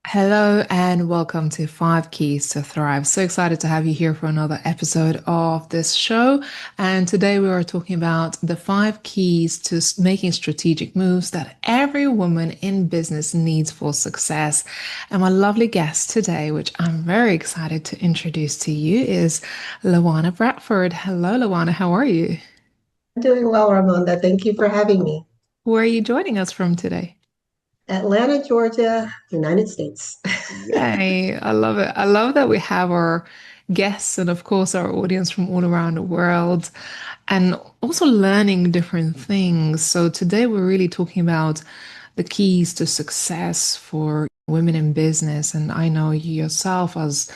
Hello and welcome to Five Keys to Thrive. So excited to have you here for another episode of this show. And today we are talking about the five keys to making strategic moves that every woman in business needs for success. And my lovely guest today, which I'm very excited to introduce to you, is Lawana Bradford. Hello, Lawana. How are you? I'm doing well, Raimonda. Thank you for having me. Where are you joining us from today? Atlanta, Georgia, United States. Yay, I love it. I love that we have our guests and, of course, our audience from all around the world and also learning different things. So, today we're really talking about the keys to success for women in business. And I know you yourself as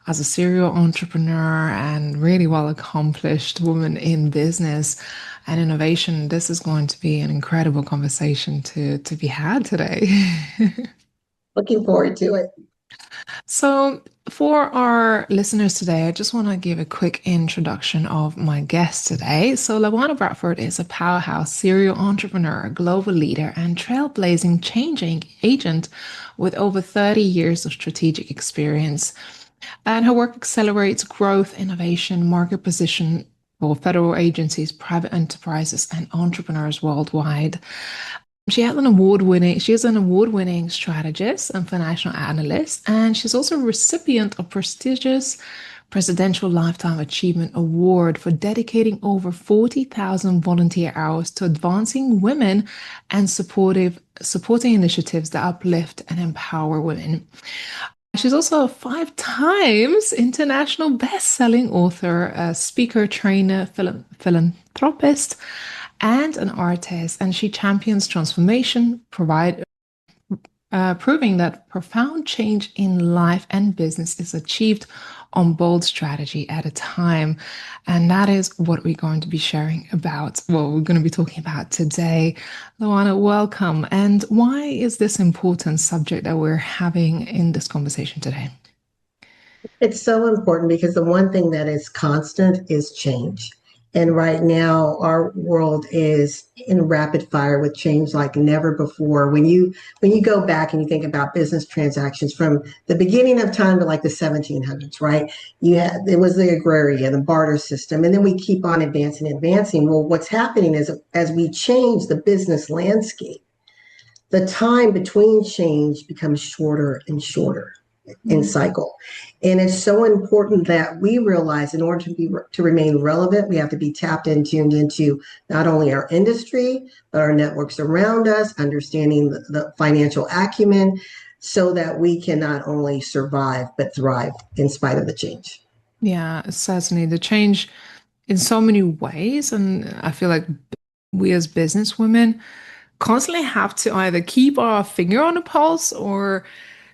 a serial entrepreneur and really well accomplished woman in business and innovation. This is going to be an incredible conversation to be had today. Looking forward to it. So, for our listeners today, I just want to give a quick introduction of my guest today. So, Lawana Bradford is a powerhouse serial entrepreneur, global leader, and trailblazing changing agent with over 30 years of strategic experience. And her work accelerates growth, innovation, market position for federal agencies, private enterprises, and entrepreneurs worldwide. She is an award-winning strategist and financial analyst, and she's also a recipient of prestigious Presidential Lifetime Achievement Award for dedicating over 40,000 volunteer hours to advancing women and supporting initiatives that uplift and empower women. She's also a five times international best-selling author, a speaker, trainer, philanthropist, and an artist, and she champions transformation, proving that profound change in life and business is achieved on bold strategy at a time. And that is what we're going to be sharing about, what we're going to be talking about today. Lawana, welcome. And why is this important subject that we're having in this conversation today? It's so important because the one thing that is constant is change. And right now, our world is in rapid fire with change like never before. When you go back and you think about business transactions from the beginning of time to like the 1700s, right? It was the agrarian, the barter system, and then we keep on advancing, advancing. Well, what's happening is as we change the business landscape, the time between change becomes shorter and shorter in Mm. cycle. And it's so important that we realize in order to remain relevant, we have to be tapped and tuned into not only our industry, but our networks around us, understanding the financial acumen so that we can not only survive, but thrive in spite of the change. Yeah, certainly the change in so many ways. And I feel like we as business women constantly have to either keep our finger on the pulse or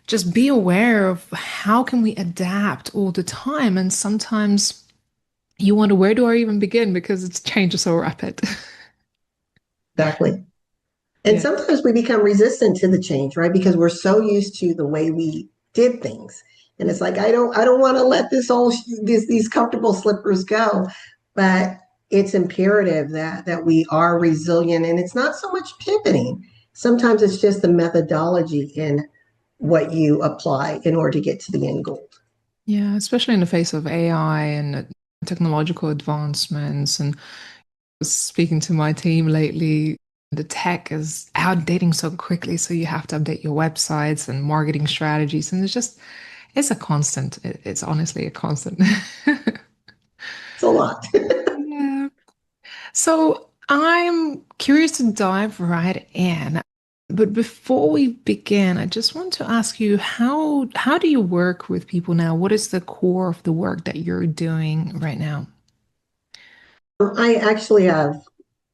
just be aware of how can we adapt all the time. And sometimes you wonder, where do I even begin? Because it's change is so rapid. Exactly. And Yeah. sometimes we become resistant to the change, right? Because we're so used to the way we did things. And it's like, I don't want to let these comfortable slippers go. But it's imperative that we are resilient. And it's not so much pivoting. Sometimes it's just the methodology in what you apply in order to get to the end goal. Yeah, especially in the face of AI and technological advancements. And speaking to my team lately, the tech is outdating so quickly. So you have to update your websites and marketing strategies. And it's a constant. It's honestly a constant. It's a lot. Yeah. So I'm curious to dive right in. But before we begin, I just want to ask you how do you work with people now? What is the core of the work that you're doing right now? I actually have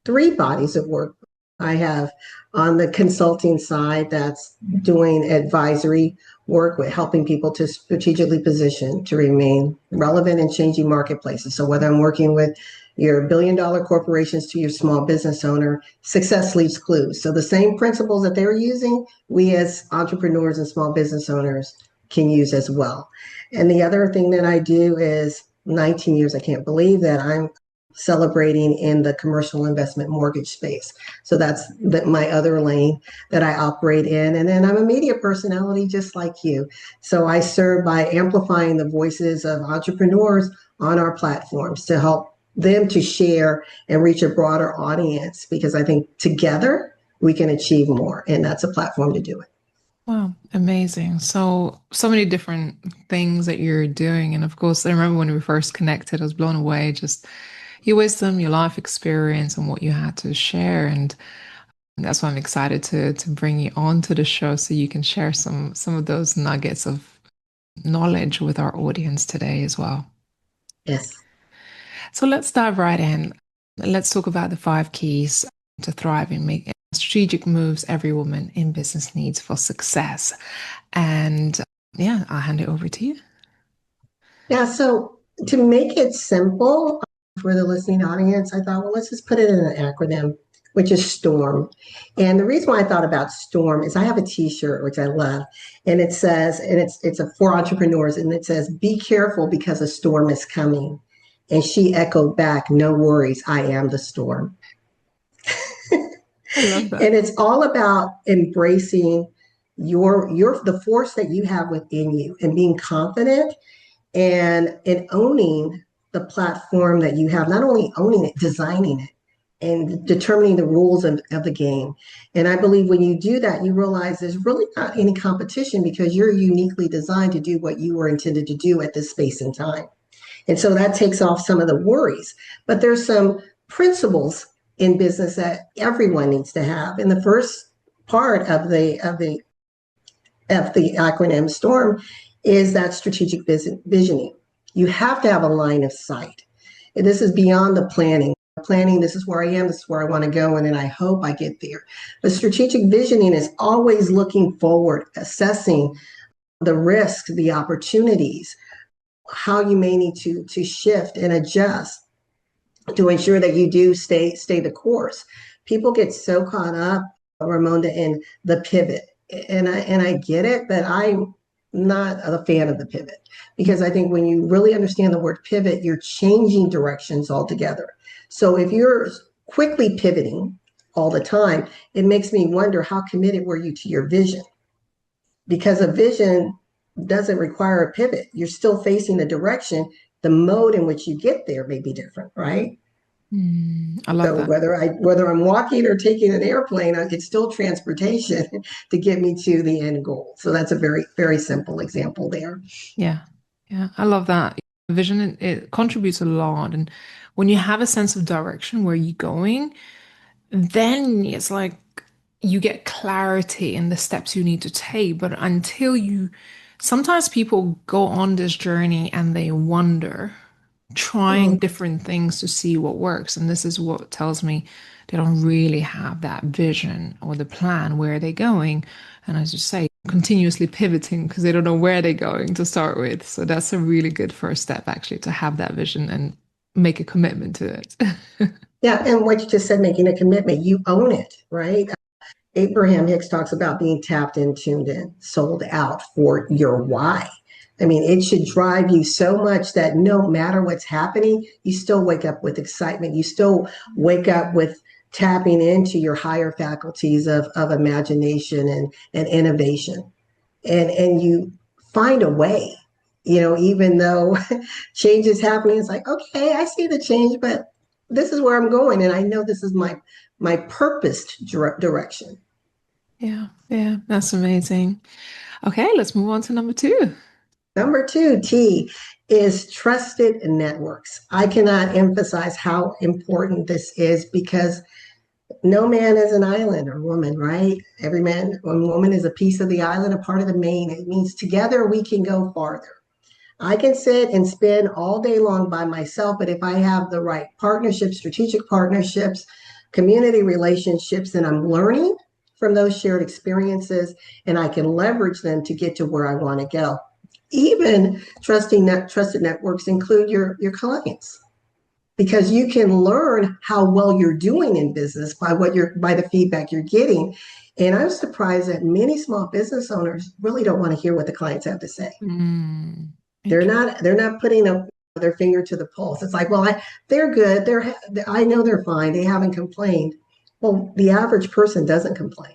three bodies of work. I have on the consulting side that's doing advisory work with helping people to strategically position to remain relevant in changing marketplaces. So whether I'm working with your billion-dollar corporations to your small business owner, success leaves clues. So the same principles that they're using, we as entrepreneurs and small business owners can use as well. And the other thing that I do is 19 years, I can't believe that I'm celebrating in the commercial investment mortgage space. So that's my other lane that I operate in. And then I'm a media personality just like you. So I serve by amplifying the voices of entrepreneurs on our platforms to help them to share and reach a broader audience, because I think together we can achieve more. And that's a platform to do it. Wow, amazing. So many different things that you're doing. And of course, I remember when we first connected, I was blown away, just your wisdom, your life experience, and what you had to share. And that's why I'm excited to bring you on to the show so you can share some of those nuggets of knowledge with our audience today as well. Yes. So let's dive right in. Let's talk about the 5 keys to thriving, make strategic moves every woman in business needs for success. And yeah, I'll hand it over to you. Yeah, so to make it simple for the listening audience, I thought, well, let's just put it in an acronym, which is STORM. And the reason why I thought about STORM is I have a T-shirt which I love, and it says, and it's a for entrepreneurs, and it says, "Be careful because a storm is coming." And she echoed back, "No worries, I am the storm." I love And that. it's all about embracing your the force that you have within you and being confident and owning the platform that you have, not only owning it, designing it and determining the rules of the game. And I believe when you do that, you realize there's really not any competition because you're uniquely designed to do what you were intended to do at this space and time. And so that takes off some of the worries. But there's some principles in business that everyone needs to have. And the first part of the acronym STORM is that strategic visioning. You have to have a line of sight. And this is beyond the planning. Planning, this is where I am, this is where I want to go, and then I hope I get there. But strategic visioning is always looking forward, assessing the risks, the opportunities, how you may need to shift and adjust to ensure that you do stay the course. People get so caught up, Raimonda, in the pivot, and I get it, but I'm not a fan of the pivot because I think when you really understand the word pivot, you're changing directions altogether. So if you're quickly pivoting all the time, it makes me wonder how committed were you to your vision? Because a vision doesn't require a pivot. You're still facing the direction. The mode in which you get there may be different, right? I love So that. whether I'm walking or taking an airplane, it's still transportation to get me to the end goal. So that's a very, very simple example there. Yeah. Yeah. I love that. Vision, it contributes a lot. And when you have a sense of direction, where you're going, then it's like you get clarity in the steps you need to take. But until you, sometimes people go on this journey and they wonder, trying Mhm. different things to see what works. And this is what tells me they don't really have that vision or the plan where they're going. And as you say, continuously pivoting because they don't know where they're going to start with. So that's a really good first step, actually, to have that vision and make a commitment to it. Yeah, and what you just said, making a commitment, you own it, right? Abraham Hicks talks about being tapped in, tuned in, sold out for your why. I mean, it should drive you so much that no matter what's happening, you still wake up with excitement. You still wake up with tapping into your higher faculties of imagination and innovation. And you find a way, even though change is happening, it's like, okay, I see the change, but this is where I'm going. And I know this is my purposed direction. Yeah, yeah, that's amazing. Okay, let's move on to number 2. Number two, T, is trusted networks. I cannot emphasize how important this is because no man is an island or woman, right? Every man or woman is a piece of the island, a part of the main. It means together we can go farther. I can sit and spend all day long by myself, but if I have the right partnerships, strategic partnerships, community relationships, and I'm learning from those shared experiences, and I can leverage them to get to where I want to go. Even trusted networks include your clients because you can learn how well you're doing in business by the feedback you're getting. And I'm surprised that many small business owners really don't want to hear what the clients have to say. Mm, they're interesting. not they're not putting a their finger to the pulse. It's like, well, they're good. I know they're fine. They haven't complained. Well, the average person doesn't complain.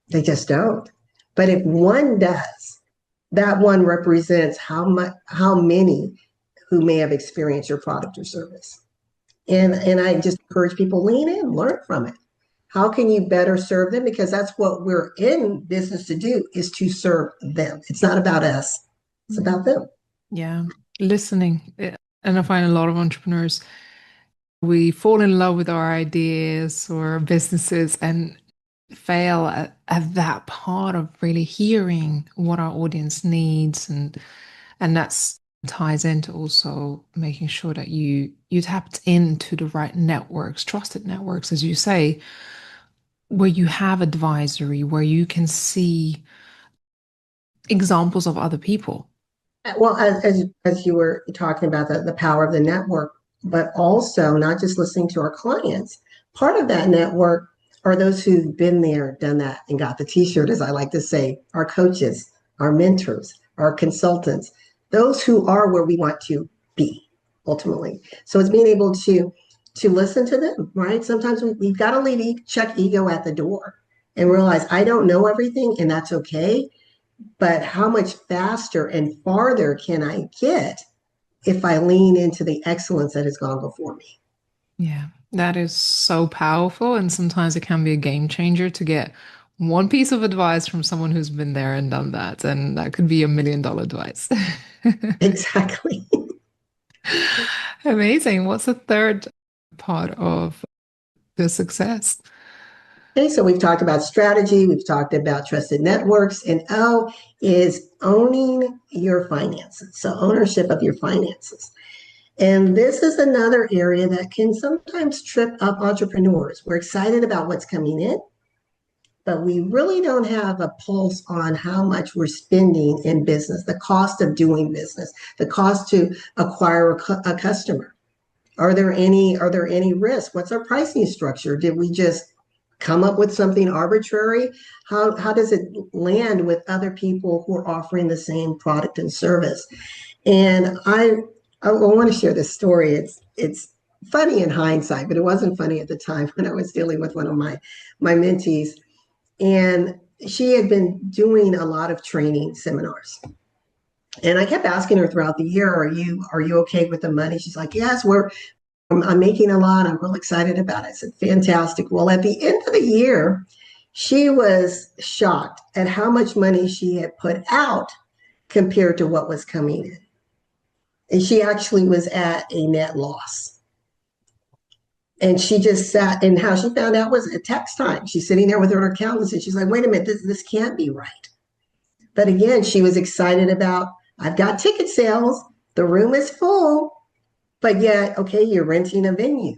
They just don't. But if one does, that one represents how many who may have experienced your product or service. And I just encourage people lean in, learn from it. How can you better serve them? Because that's what we're in business to do, is to serve them. It's not about us. It's about them. Yeah, listening. And I find a lot of entrepreneurs, we fall in love with our ideas or businesses and fail at that part of really hearing what our audience needs, and that's ties into also making sure that you tapped into the right networks, trusted networks, as you say, where you have advisory, where you can see examples of other people. Well, as you were talking about the power of the network, but also not just listening to our clients. Part of that network are those who've been there, done that, and got the T-shirt, as I like to say, our coaches, our mentors, our consultants, those who are where we want to be ultimately. So it's being able to listen to them, right? Sometimes we've got to check ego at the door and realize I don't know everything, and that's okay. But how much faster and farther can I get if I lean into the excellence that has gone before me? Yeah, that is so powerful. And sometimes it can be a game changer to get one piece of advice from someone who's been there and done that. And that could be $1 million advice. Exactly. Amazing. What's the third part of the success? Okay, so we've talked about strategy, we've talked about trusted networks, and O is owning your finances. So, ownership of your finances. And this is another area that can sometimes trip up entrepreneurs. We're excited about what's coming in, but we really don't have a pulse on how much we're spending in business, the cost of doing business, the cost to acquire a customer. Are there any risks? What's our pricing structure? Did we just come up with something arbitrary? How does it land with other people who are offering the same product and service? And I want to share this story. It's funny in hindsight, but it wasn't funny at the time when I was dealing with one of my mentees. And she had been doing a lot of training seminars. And I kept asking her throughout the year, are you okay with the money? She's like, yes, I'm making a lot. I'm real excited about it. I said, fantastic. Well, at the end of the year, she was shocked at how much money she had put out compared to what was coming in. And she actually was at a net loss. And she just sat, and how she found out was at tax time. She's sitting there with her accountants and she's like, wait a minute, this can't be right. But again, she was excited about, I've got ticket sales, the room is full, but yet, okay, you're renting a venue,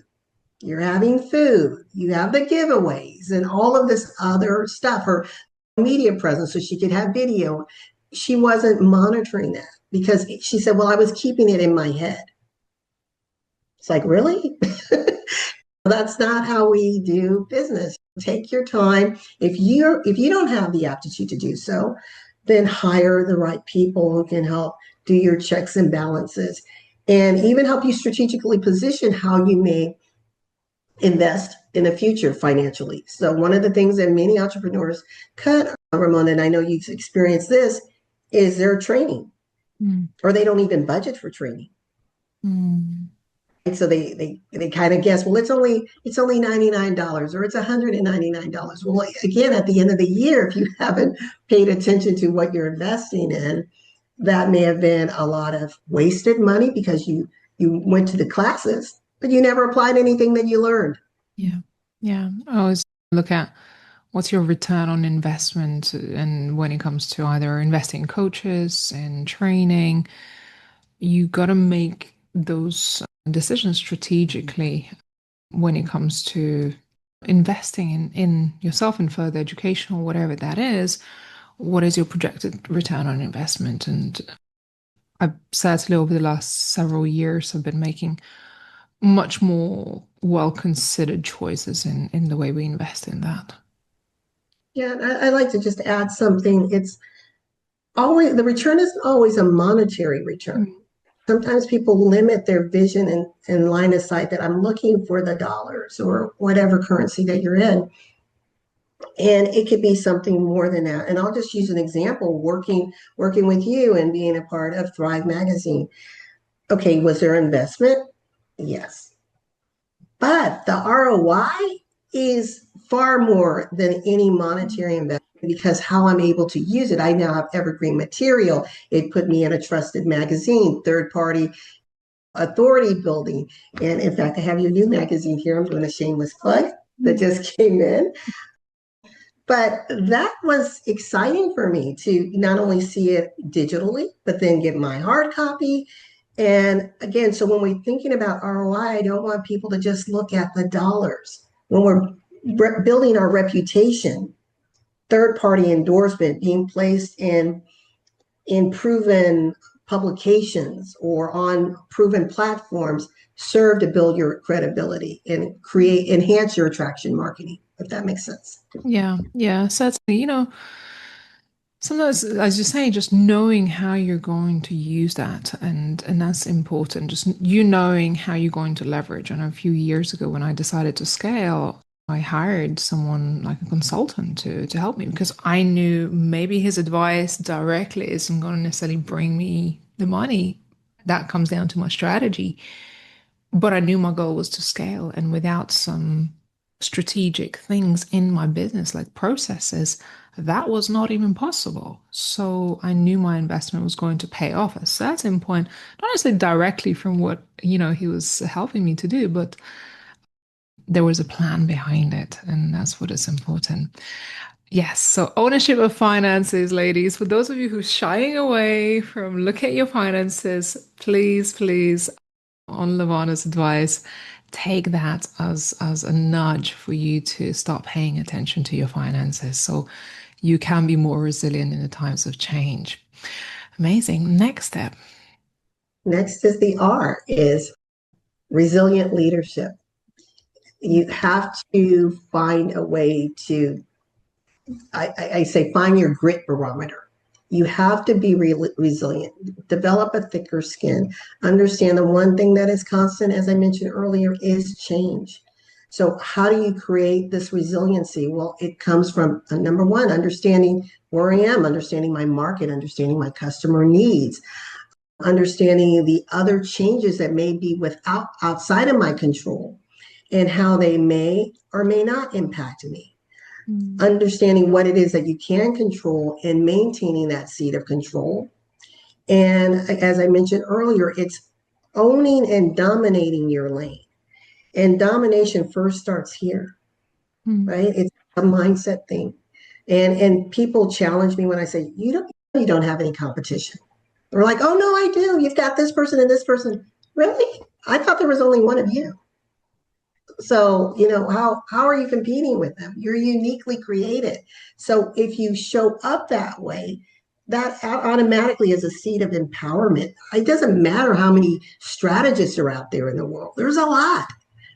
you're having food, you have the giveaways and all of this other stuff, her media presence so she could have video. She wasn't monitoring that because she said, well, I was keeping it in my head. It's like, really? That's not how we do business. Take your time. If you don't have the aptitude to do so, then hire the right people who can help do your checks and balances and even help you strategically position how you may invest in the future financially. So one of the things that many entrepreneurs cut, Ramona, and I know you've experienced this, is their training, or they don't even budget for training. Mm. And so they kind of guess, well, it's only $99 or it's $199. Well, again, at the end of the year, if you haven't paid attention to what you're investing in, that may have been a lot of wasted money because you went to the classes, but you never applied anything that you learned. Yeah. Yeah. I always look at what's your return on investment, and when it comes to either investing in coaches and training, you got to make those decisions strategically when it comes to investing in yourself in further education or whatever that is. What is your projected return on investment? And I've certainly over the last several years have been making much more well-considered choices in the way we invest in that. Yeah, and I like to just add something. It's always, the return isn't always a monetary return. Sometimes people limit their vision and line of sight that I'm looking for the dollars or whatever currency that you're in. And it could be something more than that. And I'll just use an example, working with you and being a part of Thrive Magazine. Okay, was there investment? Yes. But the ROI is far more than any monetary investment because how I'm able to use it. I now have evergreen material. It put me in a trusted magazine, third party authority building. And in fact, I have your new magazine here. I'm doing a shameless plug that just came in. But that was exciting for me to not only see it digitally, but then get my hard copy. And again, so when we're thinking about ROI, I don't want people to just look at the dollars. When we're building our reputation, third party endorsement being placed in proven publications or on proven platforms serve to build your credibility and enhance your attraction marketing, if that makes sense. Yeah, yeah, certainly. Sometimes, as you're saying, just knowing how you're going to use that, and that's important. Just you knowing how you're going to leverage. And a few years ago, when I decided to scale, I hired someone like a consultant to help me because I knew maybe his advice directly isn't going to necessarily bring me the money. That comes down to my strategy. But I knew my goal was to scale, and without some strategic things in my business, like processes, that was not even possible. So I knew my investment was going to pay off at a certain point, not necessarily directly from what, he was helping me to do, but there was a plan behind it, and that's what is important. Yes, so ownership of finances, ladies. For those of you who's shying away from look at your finances, please, please, on Lavana's advice, take that as a nudge for you to start paying attention to your finances so you can be more resilient in the times of change. Amazing. Next step. Next is the R is resilient leadership. You have to find a way to, I say, find your grit barometer. You have to be resilient, develop a thicker skin, understand the one thing that is constant, as I mentioned earlier, is change. So how do you create this resiliency? Well, it comes from number one, understanding where I am, understanding my market, understanding my customer needs, understanding the other changes that may be outside of my control and how they may or may not impact me. Understanding what it is that you can control and maintaining that seat of control. And as I mentioned earlier, it's owning and dominating your lane. And domination first starts here, right? It's a mindset thing. And people challenge me when I say, you don't have any competition. They're like, oh no, I do. You've got this person and this person. Really? I thought there was only one of you. So, how are you competing with them? You're uniquely created. So if you show up that way, that automatically is a seed of empowerment. It doesn't matter how many strategists are out there in the world. There's a lot,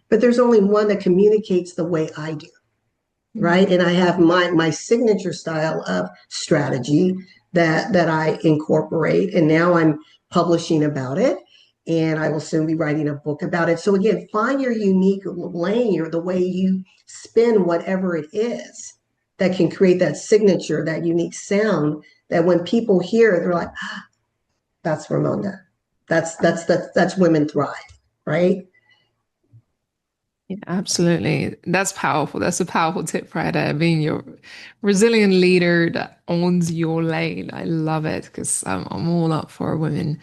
but there's only one that communicates the way I do, right? And I have my signature style of strategy that I incorporate, and now I'm publishing about it. And I will soon be writing a book about it. So again, find your unique lane, or the way you spin whatever it is that can create that signature, that unique sound that when people hear it, they're like, that's Raimonda. That's Women Thrive, right? Yeah, absolutely. That's powerful. That's a powerful tip right there. Being your resilient leader that owns your lane. I love it because I'm all up for women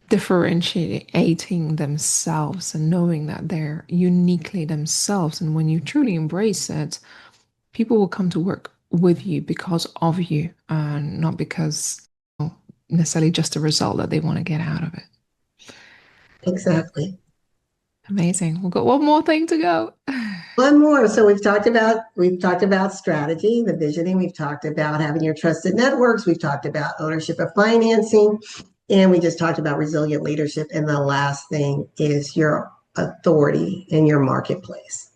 differentiating themselves and knowing that they're uniquely themselves. And when you truly embrace it, people will come to work with you because of you, and not because necessarily just a result that they want to get out of it. Exactly. Amazing. We've got one more thing to go. One more. So we've talked about strategy, the visioning. We've talked about having your trusted networks. We've talked about ownership of financing, and we just talked about resilient leadership. And the last thing is your authority in your marketplace,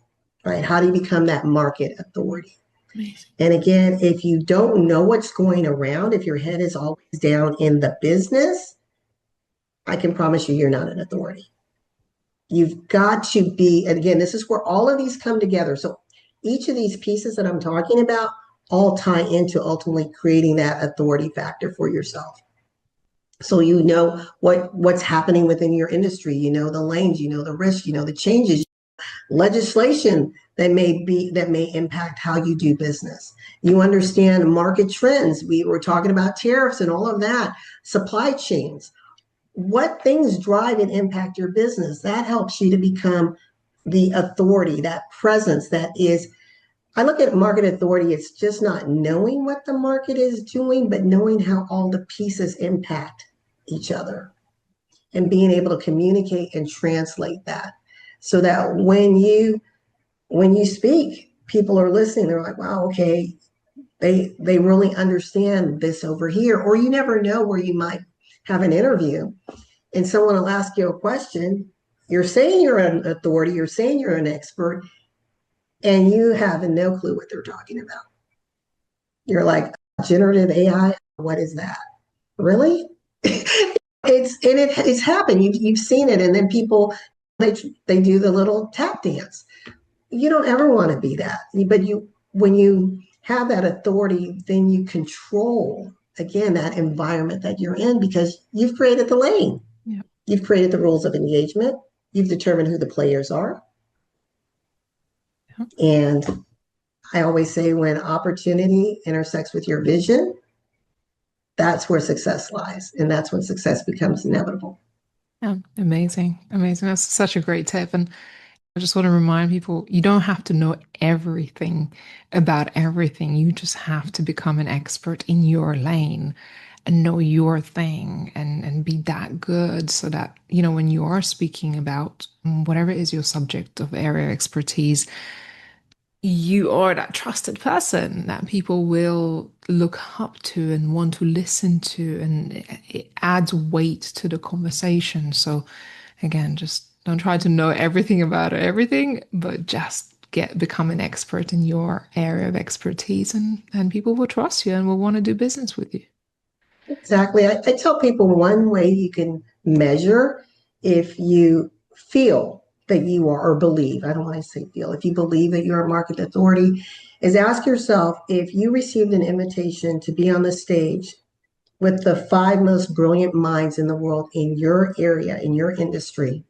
right? How do you become that market authority? Amazing. And again, if you don't know what's going around, if your head is always down in the business, I can promise you, you're not an authority. You've got to be, and again, this is where all of these come together. So each of these pieces that I'm talking about all tie into ultimately creating that authority factor for yourself. So you know what's happening within your industry, you know the lanes, you know the risks, you know the changes, legislation that may impact how you do business. You understand market trends. We were talking about tariffs and all of that, supply chains. What things drive and impact your business? That helps you to become the authority, that presence that is. I look at market authority, it's just not knowing what the market is doing, but knowing how all the pieces impact each other and being able to communicate and translate that so that when you speak, people are listening. They're like, wow, okay, they really understand this over here. Or you never know where you might have an interview and someone will ask you a question. You're saying you're an authority, you're saying you're an expert, and you have no clue what they're talking about. You're like, generative AI, what is that? Really? It's happened. You've seen it, and then people they do the little tap dance. You don't ever want to be that, but you when you have that authority, then you control again that environment that you're in because you've created the lane. Yeah. You've created the rules of engagement. You've determined who the players are. Yeah. And I always say when opportunity intersects with your vision, that's where success lies. And that's when success becomes inevitable. Yeah. Amazing. Amazing. That's such a great tip. And I just want to remind people you don't have to know everything about everything. You just have to become an expert in your lane and know your thing and be that good so that, when you are speaking about whatever is your subject of area expertise, you are that trusted person that people will look up to and want to listen to, and it adds weight to the conversation. So, again, just don't try to know everything about everything, but just become an expert in your area of expertise, and people will trust you and will want to do business with you. Exactly. I tell people one way you can measure if you feel that you are, or believe, I don't want to say feel, if you believe that you're a market authority, is ask yourself if you received an invitation to be on the stage with the five most brilliant minds in the world in your area, in your industry,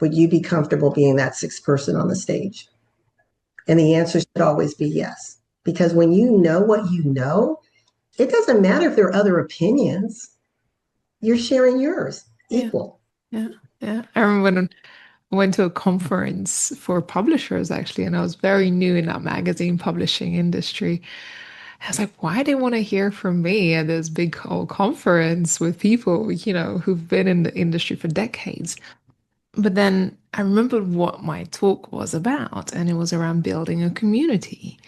would you be comfortable being that sixth person on the stage? And the answer should always be yes. Because when you know what you know, it doesn't matter if there are other opinions. You're sharing yours Yeah, equal. yeah, yeah. I remember when I went to a conference for publishers actually, and I was very new in that magazine publishing industry. I was like, why do they want to hear from me at this big whole conference with people, who've been in the industry for decades? But then I remembered what my talk was about, and it was around building a community.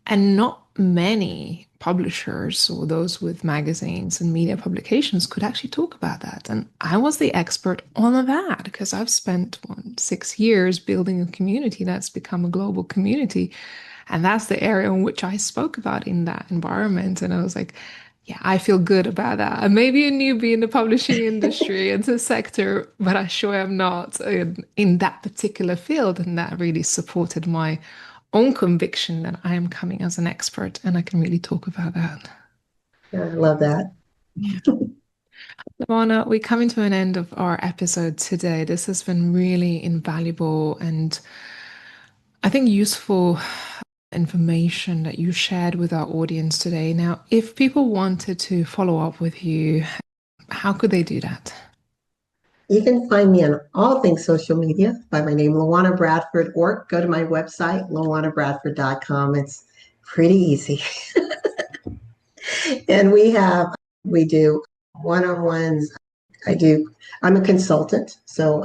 And not many publishers or those with magazines and media publications could actually talk about that. And I was the expert on that because I've spent 6 years building a community that's become a global community. And that's the area in which I spoke about in that environment. And I was like, yeah, I feel good about that. I may be a newbie in the publishing industry and the sector, but I sure am not in that particular field. And that really supported my own conviction that I am coming as an expert and I can really talk about that. I love that. Yeah. Lawana, we're coming to an end of our episode today. This has been really invaluable and I think useful information that you shared with our audience today. Now, if people wanted to follow up with you, how could they do that? You can find me on all things social media by my name, Lawana Bradford, or go to my website, lawanabradford.com. It's pretty easy. And we do one-on-ones. I do, I'm a consultant, so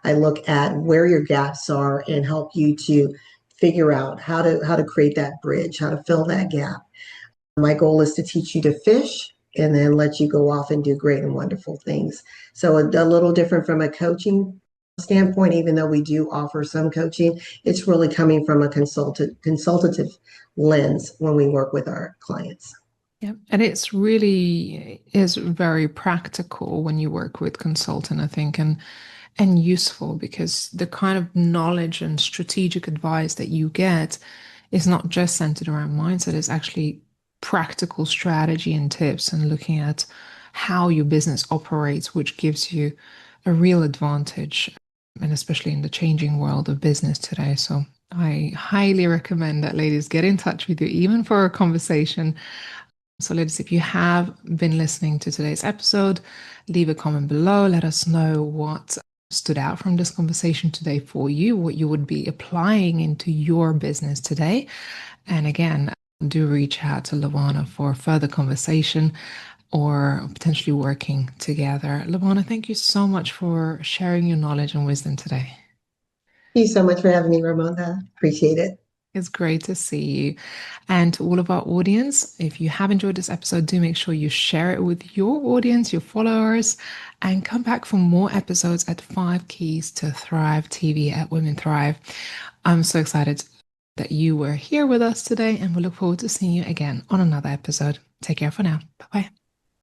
I look at where your gaps are and help you to figure out how to create that bridge, how to fill that gap. My goal is to teach you to fish and then let you go off and do great and wonderful things. So a little different from a coaching standpoint, even though we do offer some coaching, it's really coming from a consultative lens when we work with our clients. Yeah, and it's really is very practical when you work with consultant, I think, and useful because the kind of knowledge and strategic advice that you get is not just centered around mindset, it's actually practical strategy and tips and looking at how your business operates, which gives you a real advantage, and especially in the changing world of business today. So I highly recommend that ladies get in touch with you, even for a conversation. So, ladies, if you have been listening to today's episode, leave a comment below. Let us know what stood out from this conversation today for you, what you would be applying into your business today. And again, do reach out to Lawana for further conversation or potentially working together. Lawana, thank you so much for sharing your knowledge and wisdom today. Thank you so much for having me, Ramonda. Appreciate it. It's great to see you. And to all of our audience, if you have enjoyed this episode, do make sure you share it with your audience, your followers, and come back for more episodes at 5 Keys to Thrive TV at Women Thrive. I'm so excited that you were here with us today, and we look forward to seeing you again on another episode. Take care for now. Bye bye.